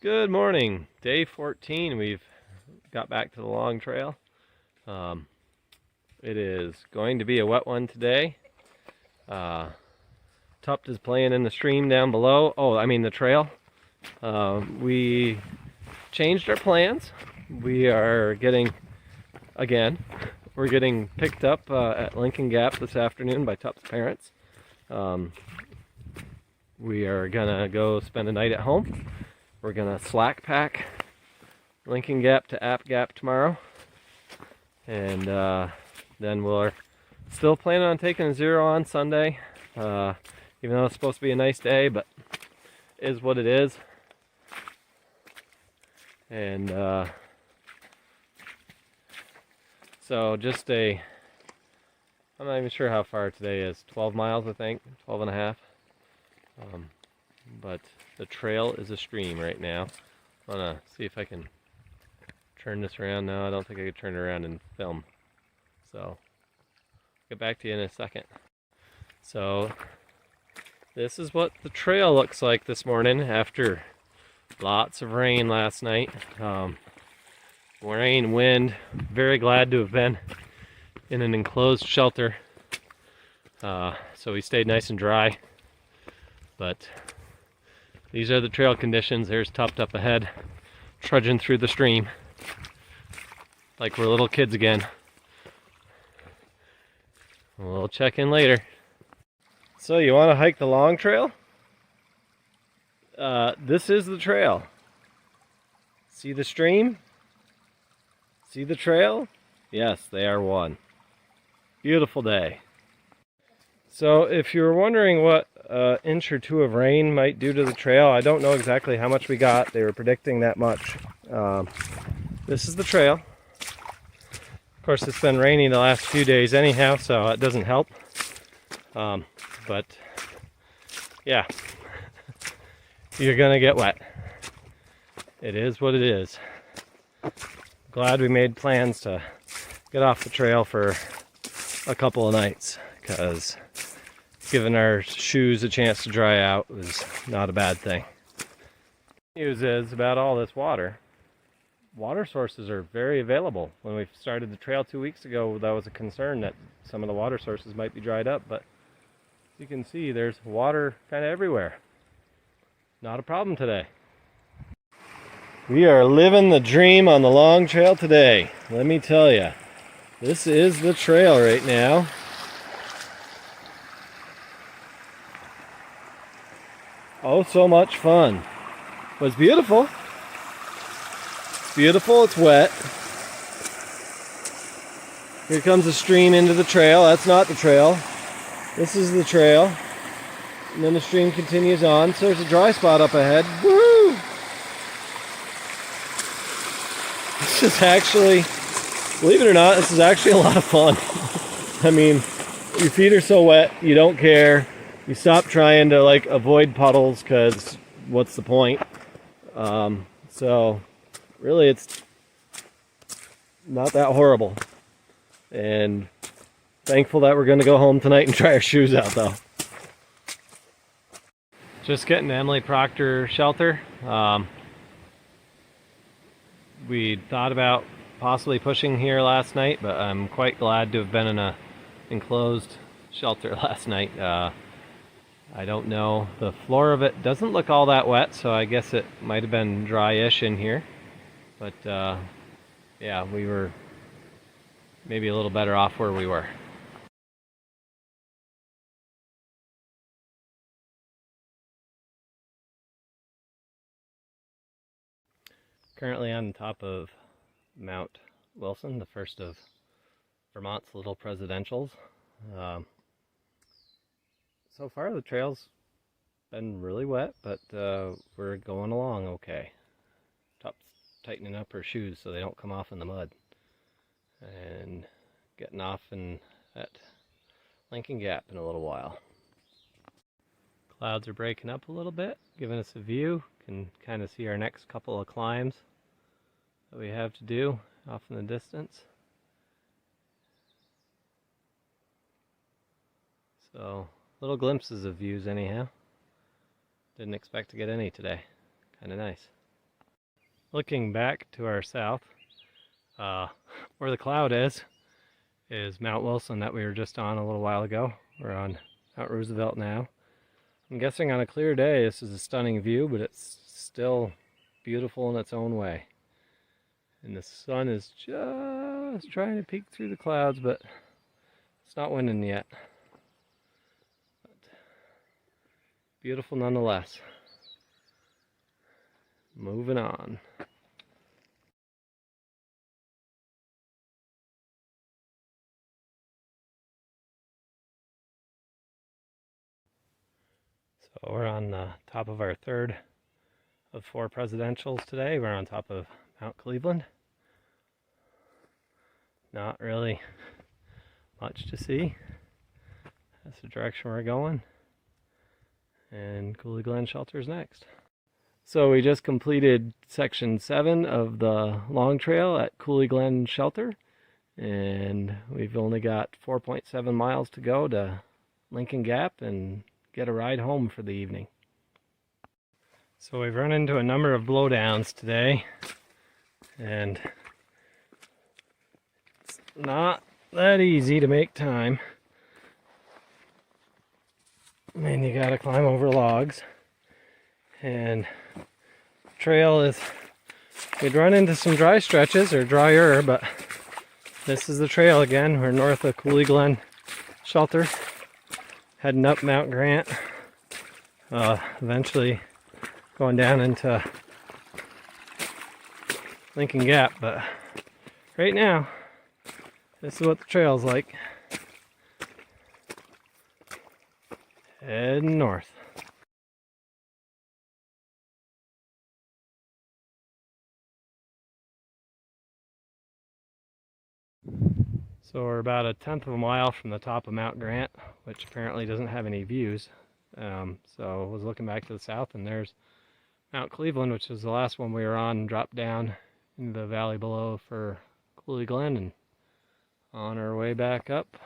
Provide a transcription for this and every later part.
Good morning. Day 14. We've got back to the long trail. It is going to be a wet one today. Tupt is playing in the stream down below. The trail. We changed our plans. We're getting picked up at Lincoln Gap this afternoon by Tupt's parents. We are gonna go spend a night at home. We're gonna slack pack Lincoln Gap to App Gap tomorrow, and then we're still planning on taking a zero on Sunday, even though it's supposed to be a nice day, but it is what it is. And so I'm not even sure how far today is, 12 miles I think, 12 and a half. But the trail is a stream right now. I want to see if I can turn this around. No, I don't think I can turn it around and film. So, get back to you in a second. So, this is what the trail looks like this morning after lots of rain last night. Rain, wind. Very glad to have been in an enclosed shelter. So we stayed nice and dry. But these are the trail conditions. There's Tupt up ahead, trudging through the stream like we're little kids again. We'll check in later. So you want to hike the long trail? This is the trail. See the stream? See the trail? Yes, they are one. Beautiful day. So if you were wondering what inch or two of rain might do to the trail, I don't know exactly how much we got. They were predicting that much. This is the trail. Of course, it's been raining the last few days anyhow, so it doesn't help. But yeah, you're gonna get wet. It is what it is. Glad we made plans to get off the trail for a couple of nights, because giving our shoes a chance to dry out was not a bad thing. News is about all this water. Water sources are very available. When we started the trail 2 weeks ago, that was a concern that some of the water sources might be dried up, but as you can see, there's water kind of everywhere. Not a problem today. We are living the dream on the long trail today. Let me tell you, this is the trail right now. Oh, so much fun. But it's beautiful. It's beautiful, it's wet. Here comes a stream into the trail. That's not the trail. This is the trail. And then the stream continues on. So there's a dry spot up ahead. Woo! This is actually, believe it or not, this is actually a lot of fun. I mean, your feet are so wet, you don't care. You stop trying to avoid puddles, because what's the point? So really it's not that horrible. And thankful that we're going to go home tonight and try our shoes out though. Just getting to Emily Proctor shelter. We thought about possibly pushing here last night, but I'm quite glad to have been in a enclosed shelter last night. I don't know, the floor of it doesn't look all that wet, so I guess it might have been dry-ish in here. But yeah, we were maybe a little better off where we were. Currently on top of Mount Wilson, the first of Vermont's little presidentials. So far the trail's been really wet, but we're going along okay. Tup's tightening up her shoes so they don't come off in the mud. And getting off at Lincoln Gap in a little while. Clouds are breaking up a little bit, giving us a view. Can kind of see our next couple of climbs that we have to do off in the distance. So little glimpses of views anyhow. Didn't expect to get any today. Kind of nice. looking back to our south, where the cloud is Mount Wilson that we were just on a little while ago. We're on Mount Roosevelt now. I'm guessing on a clear day this is a stunning view, but it's still beautiful in its own way. And the sun is just trying to peek through the clouds, but it's not winning yet. But beautiful nonetheless. Moving on. So we're on the top of our third of 4 presidentials today. We're on top of Mount Cleveland. Not really much to see. That's the direction we're going. And Coulee Glen Shelter's next. So we just completed section 7 of the long trail at Coulee Glen Shelter. And we've only got 4.7 miles to go to Lincoln Gap and get a ride home for the evening. So we've run into a number of blowdowns today, and it's not that easy to make time. I mean, you gotta climb over logs, and the trail is, we'd run into some dry stretches, or drier, but this is the trail again. We're north of Coulee Glen Shelter, heading up Mount Grant, eventually going down into Lincoln Gap, but right now, this is what the trail's like. Heading north. So we're about 1/10 of a mile from the top of Mount Grant, which apparently doesn't have any views. So I was looking back to the south, and there's Mount Cleveland, which is the last one we were on, and dropped down into the valley below for Coulee Glen, and on our way back up,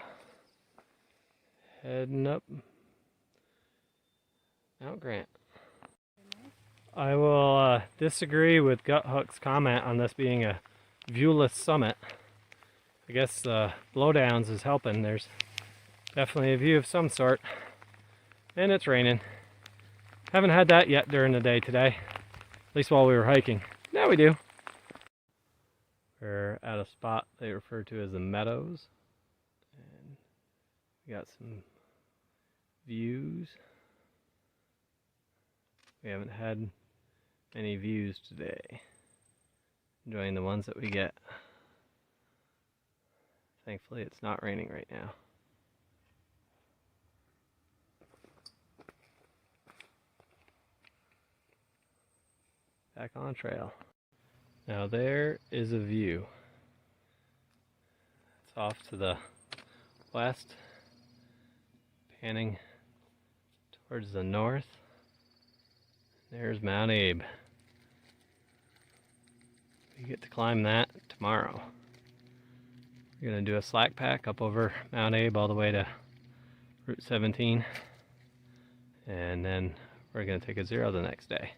heading up Mount Grant. I will disagree with Guthook's comment on this being a viewless summit. I guess blowdowns is helping. There's definitely a view of some sort, and it's raining. Haven't had that yet during the day today, at least while we were hiking. Now we do. We're at a spot they refer to as the Meadows, and we got some views. We haven't had many views today. Enjoying the ones that we get. Thankfully it's not raining right now. Back on trail. Now there is a view. It's off to the west, panning towards the north. There's Mount Abe. We get to climb that tomorrow. We're going to do a slack pack up over Mount Abe all the way to Route 17. And then we're going to take a 0 the next day.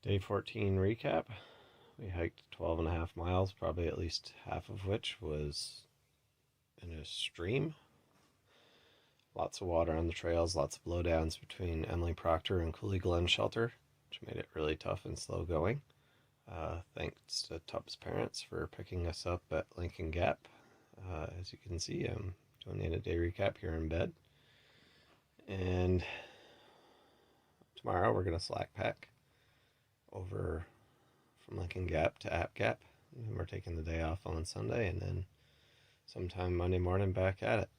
Day 14 recap. We hiked 12.5 miles, probably at least half of which was in a stream. Lots of water on the trails, lots of blowdowns between Emily Proctor and Coulee Glen Shelter, which made it really tough and slow going. Thanks to Tup's parents for picking us up at Lincoln Gap. As you can see, I'm doing a day recap here in bed. And tomorrow we're going to slack pack over from Lincoln Gap to App Gap. And we're taking the day off on Sunday, and then sometime Monday morning back at it.